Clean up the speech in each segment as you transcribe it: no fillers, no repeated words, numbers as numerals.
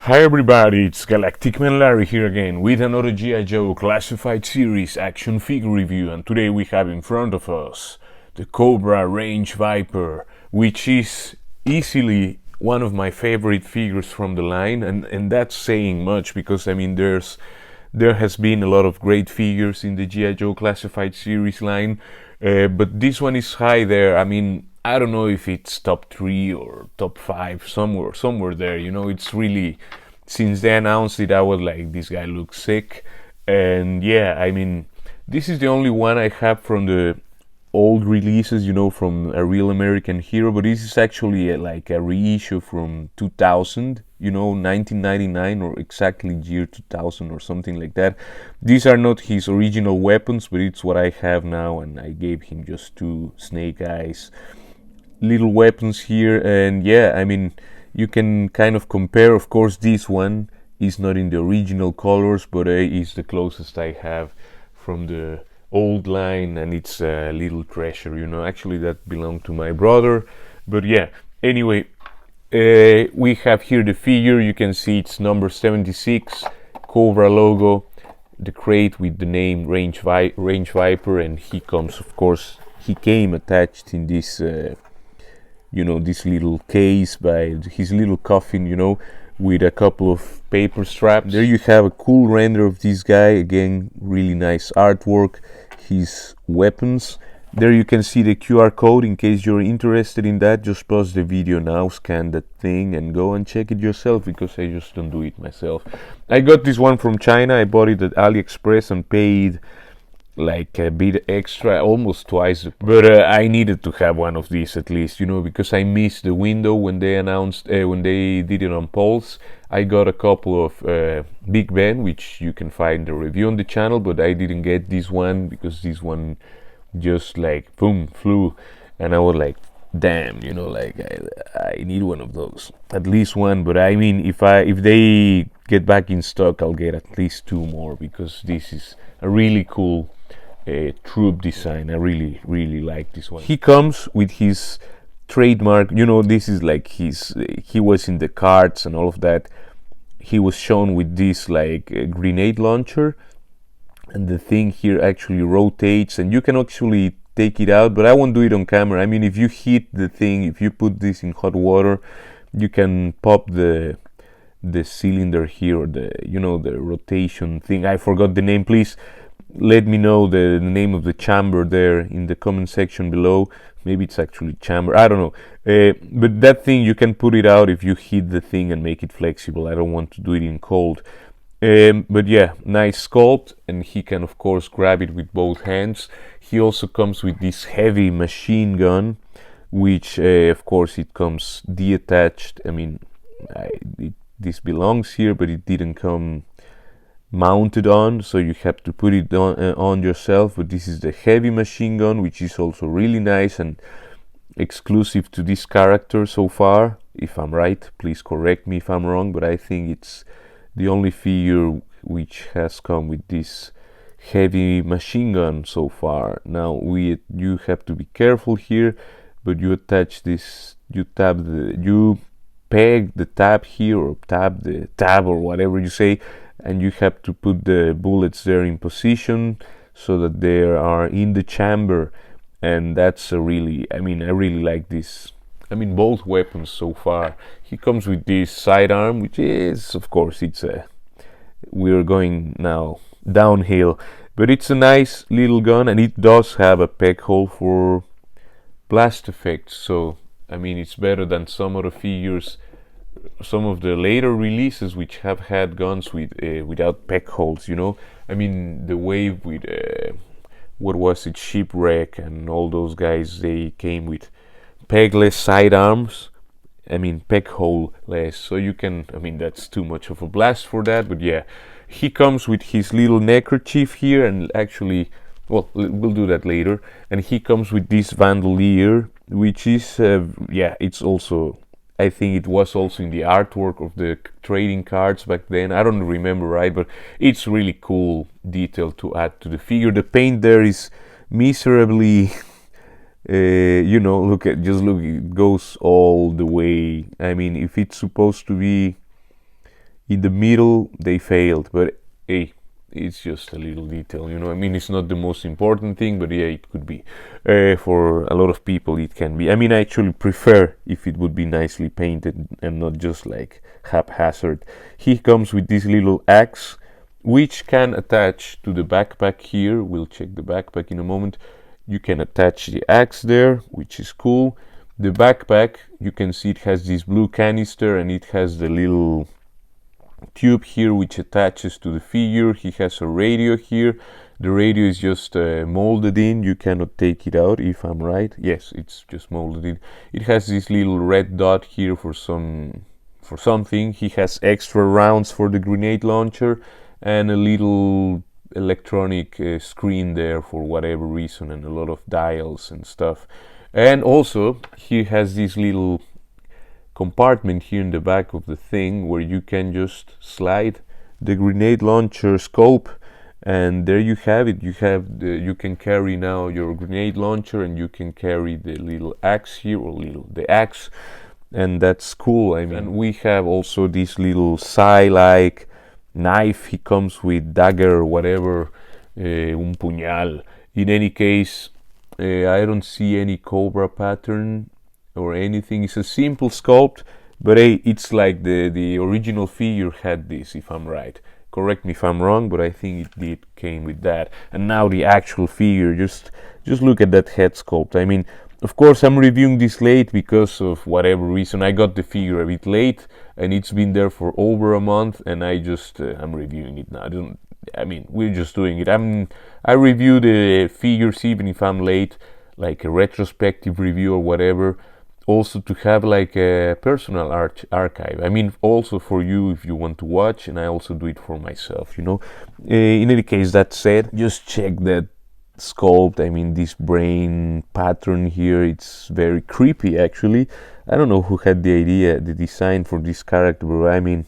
Hi everybody, it's Galactic Man Larry here again with another G.I. Joe Classified Series action figure review, and today we have in front of us the Cobra Range Viper, which is easily one of my favorite figures from the line, and that's saying much because I mean there has been a lot of great figures in the G.I. Joe Classified Series line, but this one is high there. I mean, I don't know if it's top 3 or top 5, somewhere there. You know, it's really, since they announced it, I was like, this guy looks sick. And yeah, I mean, this is the only one I have from the old releases, you know, from A Real American Hero, but this is actually like a reissue from 2000, you know, 1999 or exactly year 2000 or something like that. These are not his original weapons, but it's what I have now, and I gave him just two snake eyes little weapons here. And yeah, I mean, you can kind of compare. Of course, this one is not in the original colors, but is the closest I have from the old line, and it's a little treasure, you know. Actually, that belonged to my brother, but yeah, anyway, we have here the figure. You can see it's number 76, Cobra logo, the crate with the name Range Viper, and he comes, of course, he came attached in this you know, this little case by his little coffin, you know, with a couple of paper straps. There you have a cool render of this guy. Again, really nice artwork. His weapons. There you can see the QR code in case you're interested in that. Just pause the video now, scan that thing, and go and check it yourself, because I just don't do it myself. I got this one from China. I bought it at AliExpress and paid like a bit extra, almost twice, but I needed to have one of these at least, you know, because I missed the window when they announced, when they did it on Pulse. I got a couple of Big Ben, which you can find the review on the channel, but I didn't get this one because this one just like boom flew, and I was like, damn, you know, like I need one of those, at least one. But I mean, if they get back in stock, I'll get at least two more, because this is a really cool troop design. I really like this one. He comes with his trademark, you know, this is like his, he was in the cards and all of that. He was shown with this like grenade launcher, and the thing here actually rotates, and you can actually take it out, but I won't do it on camera. I mean, if you heat the thing, if you put this in hot water, you can pop the cylinder here, or the, you know, the rotation thing. I forgot the name. Please let me know the name of the chamber there in the comment section below. Maybe it's actually chamber, I don't know, but that thing, you can put it out if you heat the thing and make it flexible. I don't want to do it in cold. But yeah, nice sculpt, and he can of course grab it with both hands. He also comes with this heavy machine gun, which of course it comes detached. I mean, this belongs here, but it didn't come mounted on, so you have to put it on yourself. But this is the heavy machine gun, which is also really nice and exclusive to this character so far. If I'm right, please correct me if I'm wrong, but I think it's the only figure which has come with this heavy machine gun so far. Now you have to be careful here, but you attach this, you peg the tab here, or tab the tab, or whatever you say, and you have to put the bullets there in position so that they are in the chamber. And that's a really, I mean, I really like this. I mean, both weapons so far. He comes with this sidearm, which is, of course, it's a, we're going now downhill, but it's a nice little gun, and it does have a peg hole for blast effects. So I mean, it's better than some of the figures, some of the later releases which have had guns with without peg holes, you know. I mean, the wave with what was it, Shipwreck and all those guys, they came with pegless sidearms. I mean, peg hole less, so you can, I mean, that's too much of a blast for that. But yeah, he comes with his little neckerchief here, and actually, well, we'll do that later. And he comes with this bandolier, which is yeah, it's also, I think it was also in the artwork of the trading cards back then. I don't remember right, but it's really cool detail to add to the figure. The paint there is miserably you know, look, it goes all the way. I mean, if it's supposed to be, In the middle they failed, but hey, it's just a little detail, you know. I mean, it's not the most important thing, but yeah, it could be. For a lot of people it can be. I mean, I actually prefer if it would be nicely painted and not just like haphazard. He comes with this little axe which can attach to the backpack here. We'll check the backpack in a moment. You can attach the axe there, which is cool. The backpack, you can see it has this blue canister and it has the little tube here which attaches to the figure. He has a radio here. The radio is just molded in. You cannot take it out, if I'm right. Yes, it's just molded in. It has this little red dot here for something. He has extra rounds for the grenade launcher and a little electronic screen there for whatever reason, and a lot of dials and stuff. And also he has this little compartment here in the back of the thing where you can just slide the grenade launcher scope, and there you have it. You can carry now your grenade launcher, and you can carry the little axe here, or the axe, and that's cool. I mean, and we have also this little sai-like knife. He comes with dagger or whatever, un puñal. In any case, I don't see any Cobra pattern or anything. It's a simple sculpt, but hey, it's like the original figure had this, if I'm right. Correct me if I'm wrong, but I think it did came with that. And now the actual figure, just look at that head sculpt. I mean, of course I'm reviewing this late because of whatever reason. I got the figure a bit late and it's been there for over a month, and I just I'm reviewing it now. I mean, we're just doing it. I review the figures even if I'm late, like a retrospective review or whatever, also to have like a personal archive. I mean, also for you if you want to watch, and I also do it for myself, you know. In any case, that said, just check that sculpt. I mean, this brain pattern here, it's very creepy actually. I don't know who had the idea, the design for this character, but I mean,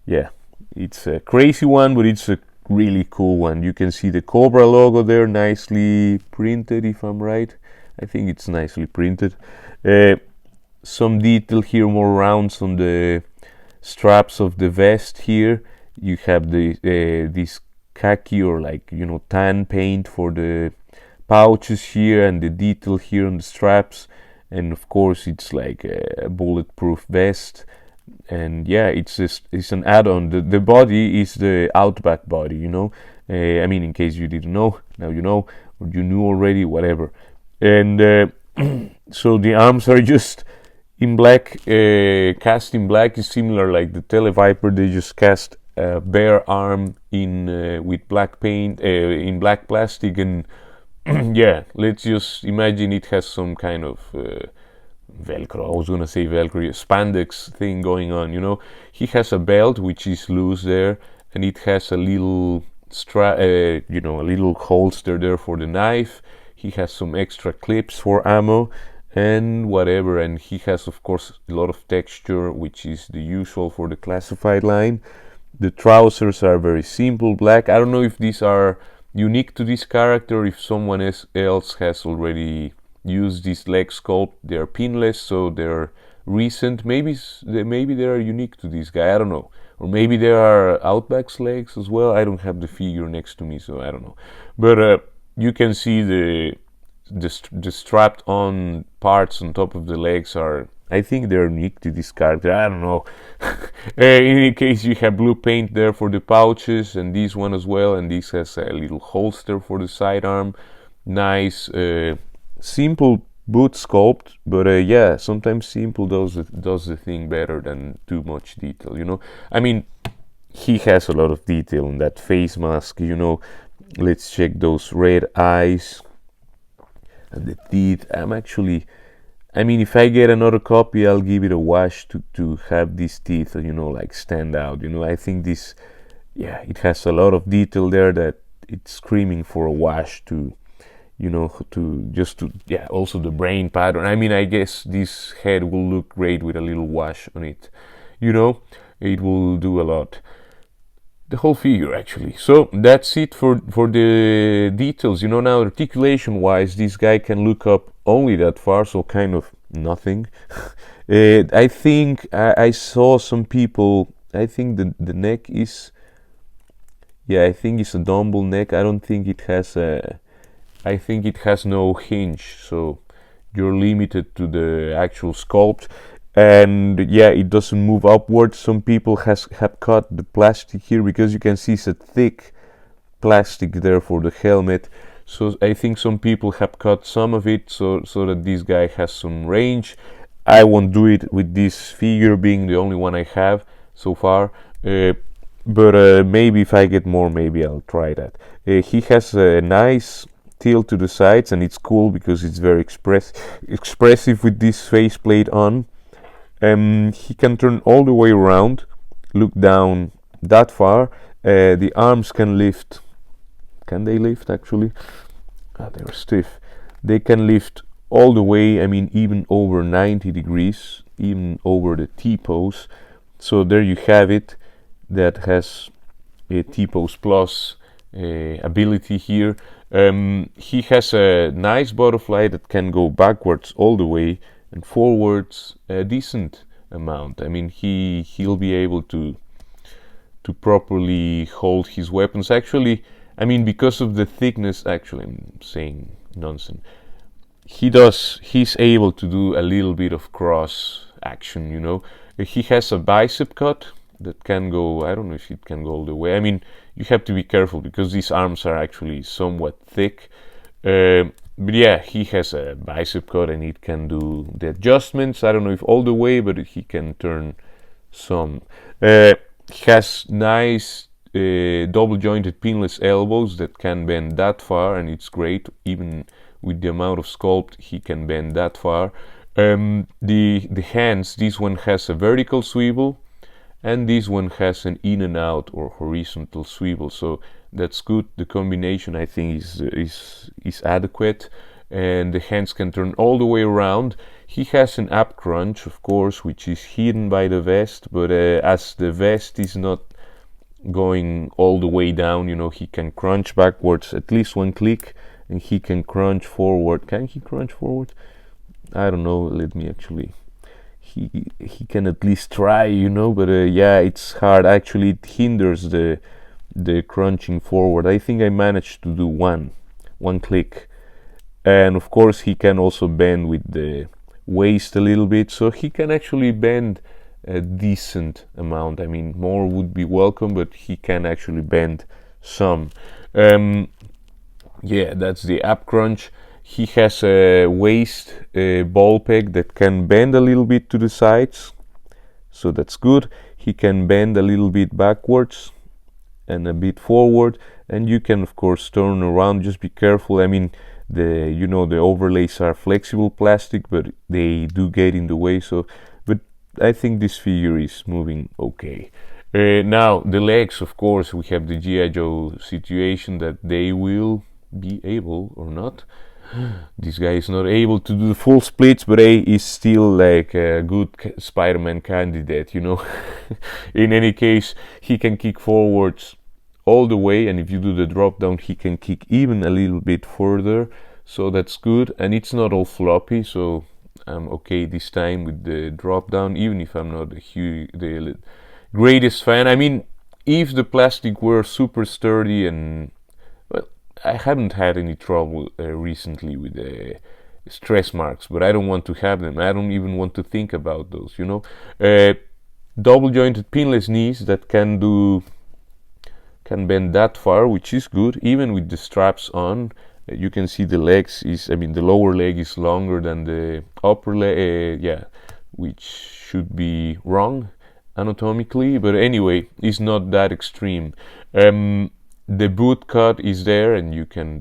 yeah, it's a crazy one, but it's a really cool one. You can see the Cobra logo there, nicely printed, if I'm right. I think it's nicely printed. Some detail here, more rounds on the straps of the vest here. You have the this khaki or like, you know, tan paint for the pouches here, and the detail here on the straps. And of course it's like a bulletproof vest. And yeah, it's an add-on. The body is the Outback body, you know. I mean, in case you didn't know, now you know, or you knew already, whatever. And so the arms are just in black, cast in black. Is similar like the Televiper. They just cast a bare arm in with black paint, in black plastic, and yeah, let's just imagine it has some kind of Velcro. I was gonna say Velcro, spandex thing going on, you know. He has a belt which is loose there, and it has a little you know, a little holster there for the knife. He has some extra clips for ammo and whatever, and he has of course a lot of texture, which is the usual for the classified line. The trousers are very simple black. I don't know if these are unique to this character, if someone else has already used this leg sculpt. They're pinless, so they're recent. Maybe they are unique to this guy, I don't know. Or maybe there are Outback's legs as well. I don't have the figure next to me, so I don't know. But you can see the strapped on parts on top of the legs are, I think they're unique to this character. I don't know. In any case, you have blue paint there for the pouches, and this one as well, and this has a little holster for the sidearm. Nice, simple boot sculpt, but yeah, sometimes simple does the thing better than too much detail, you know. I mean, he has a lot of detail in that face mask, you know. Let's check those red eyes and the teeth. I mean, if I get another copy, I'll give it a wash to have these teeth, you know, like stand out, you know. I think this, yeah, it has a lot of detail there that it's screaming for a wash to, you know, yeah, also the brain pattern. I mean, I guess this head will look great with a little wash on it, you know. It will do a lot. The whole figure actually. So that's it for the details, you know. Now articulation wise, this guy can look up only that far, so kind of nothing. I think I saw some people I think the neck is, yeah, I think it's a dumbbell neck. I don't think it has a, I think it has no hinge, so you're limited to the actual sculpt. And yeah, it doesn't move upwards. Some people have cut the plastic here, because you can see it's a thick plastic there for the helmet. So I think some people have cut some of it, so that this guy has some range. I won't do it with this figure, being the only one I have so far. But maybe if I get more, maybe I'll try that. He has a nice tilt to the sides, and it's cool because it's very expressive with this faceplate on. He can turn all the way around, look down that far. The arms can lift. Can they lift actually? They're stiff. They can lift all the way, I mean, even over 90 degrees, even over the T-pose. So there you have it. That has a T-pose plus ability here. He has a nice butterfly that can go backwards all the way and forwards a decent amount. I mean, he'll be able to properly hold his weapons. Actually, I mean, because of the thickness, actually, I'm saying nonsense. He's able to do a little bit of cross action, you know. He has a bicep cut that can go, I don't know if it can go all the way. I mean, you have to be careful because these arms are actually somewhat thick. But yeah, he has a bicep cut and it can do the adjustments. I don't know if all the way, but he can turn some. He has nice double jointed pinless elbows that can bend that far, and it's great. Even with the amount of sculpt, he can bend that far. The hands, this one has a vertical swivel, and this one has an in and out or horizontal swivel, so that's good. The combination, I think, is adequate, and the hands can turn all the way around. He has an ab crunch, of course, which is hidden by the vest, but as the vest is not going all the way down, you know, he can crunch backwards at least one click, and he can crunch forward. Can he crunch forward? I don't know. Let me actually. He can at least try, you know, but yeah, it's hard. Actually, it hinders the crunching forward. I think I managed to do one click, and of course he can also bend with the waist a little bit, so he can actually bend a decent amount. I mean, more would be welcome, but he can actually bend some. Yeah, that's the ab crunch. He has a waist ball peg that can bend a little bit to the sides, so that's good. He can bend a little bit backwards and a bit forward, and you can of course turn around. Just be careful. I mean, the overlays are flexible plastic, but they do get in the way. So, but I think this figure is moving okay. Now the legs, of course, we have the G.I. Joe situation that they will be able or not. This guy is not able to do the full splits, but he is still like a good Spider-Man candidate, you know. In any case, he can kick forwards all the way, and if you do the drop down, he can kick even a little bit further, so that's good. And it's not all floppy, so I'm okay this time with the drop down, even if I'm not the greatest fan. I mean, if the plastic were super sturdy, and well, I haven't had any trouble recently with stress marks, but I don't want to have them. I don't even want to think about those, you know. Double jointed pinless knees that can bend that far, which is good. Even with the straps on, you can see the legs the lower leg is longer than the upper leg, yeah, which should be wrong anatomically, but anyway, it's not that extreme. The boot cut is there, and you can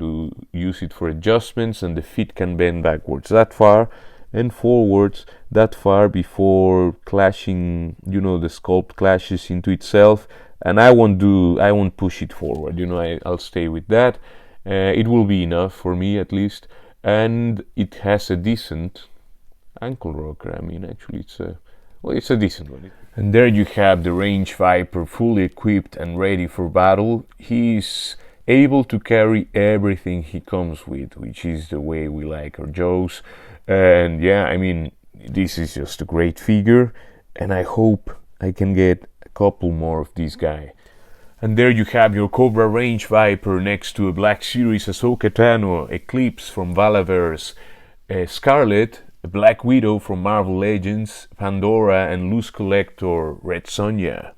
use it for adjustments, and the feet can bend backwards that far and forwards that far before clashing, you know, the sculpt clashes into itself. And I won't push it forward, you know. I'll stay with that. It will be enough for me, at least. And it has a decent ankle rocker. I mean, actually, it's a decent one. And there you have the Range Viper, fully equipped and ready for battle. He's able to carry everything he comes with, which is the way we like our Joes. And yeah, I mean, this is just a great figure, and I hope I can get a couple more of these guys. And there you have your Cobra Range Viper next to a Black Series Ahsoka Tano, Eclipse from Valaverse, Scarlet, a Black Widow from Marvel Legends, Pandora and Loose Collector, Red Sonja.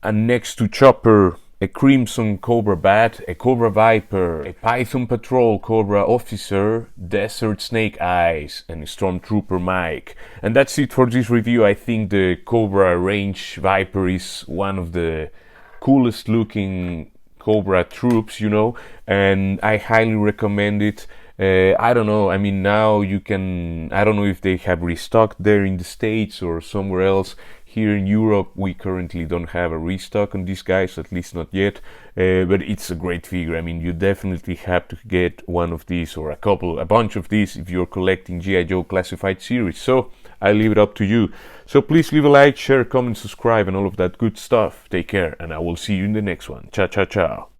And next to Chopper, a Crimson Cobra Bat, a Cobra Viper, a Python Patrol Cobra Officer, Desert Snake Eyes, and a Stormtrooper Mike. And that's it for this review. I think the Cobra Range Viper is one of the coolest looking Cobra troops, you know, and I highly recommend it. I don't know, I mean, now you can, I don't know if they have restocked there in the States or somewhere else. Here in Europe we currently don't have a restock on these guys, at least not yet, but it's a great figure. I mean, you definitely have to get one of these or a bunch of these if you're collecting G.I. Joe Classified series. So I leave it up to you. So please leave a like, share, comment, subscribe and all of that good stuff. Take care and I will see you in the next one. Ciao, ciao, ciao.